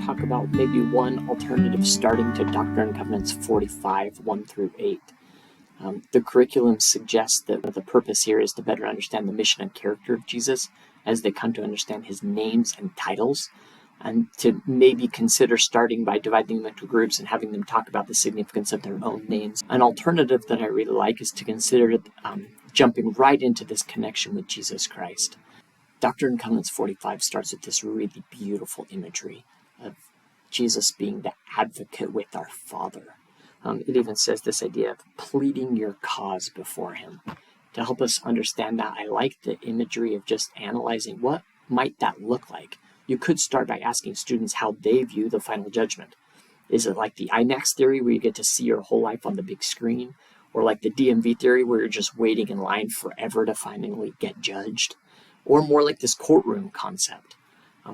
talk about maybe one alternative starting to Doctrine Covenants 45, 1 through 8. The curriculum suggests that the purpose here is to better understand the mission and character of Jesus as they come to understand his names and titles, and to maybe consider starting by dividing them into groups and having them talk about the significance of their own names. An alternative that I really like is to consider jumping right into this connection with Jesus Christ. Doctrine Covenants 45 starts with this really beautiful imagery of Jesus being the advocate with our Father. It even says this idea of pleading your cause before him. To help us understand that, I like the imagery of just analyzing what might that look like. You could start by asking students how they view the final judgment. Is it like the IMAX theory where you get to see your whole life on the big screen? Or like the DMV theory where you're just waiting in line forever to finally get judged? Or more like this courtroom concept.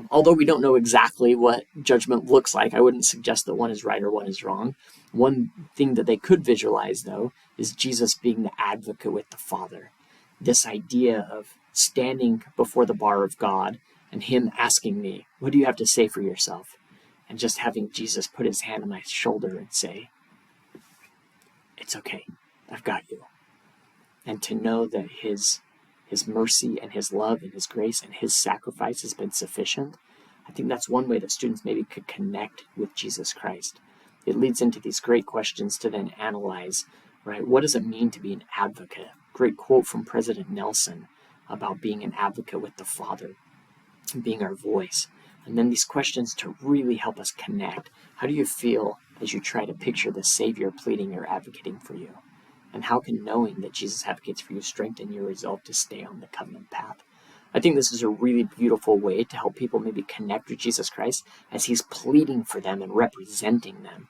Although we don't know exactly what judgment looks like, I wouldn't suggest that one is right or one is wrong. One thing that they could visualize, though, is Jesus being the advocate with the Father. This idea of standing before the bar of God and him asking me, what do you have to say for yourself? And just having Jesus put his hand on my shoulder and say, it's okay, I've got you. And to know that his mercy and his love and his grace and his sacrifice has been sufficient, I think that's one way that students maybe could connect with Jesus Christ. It leads into these great questions to then analyze, right? What does it mean to be an advocate? Great quote from President Nelson about being an advocate with the Father, being our voice. And then these questions to really help us connect. How do you feel as you try to picture the Savior pleading or advocating for you? And how can knowing that Jesus advocates for you strengthen your resolve to stay on the covenant path? I think this is a really beautiful way to help people maybe connect with Jesus Christ as he's pleading for them and representing them.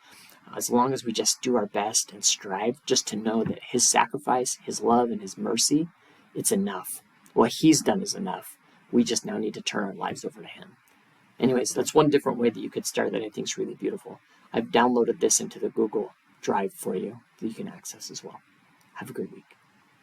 As long as we just do our best and strive just to know that his sacrifice, his love, and his mercy, it's enough. What he's done is enough. We just now need to turn our lives over to him. Anyways, that's one different way that you could start that I think is really beautiful. I've downloaded this into the Google Drive for you that you can access as well. Have a great week.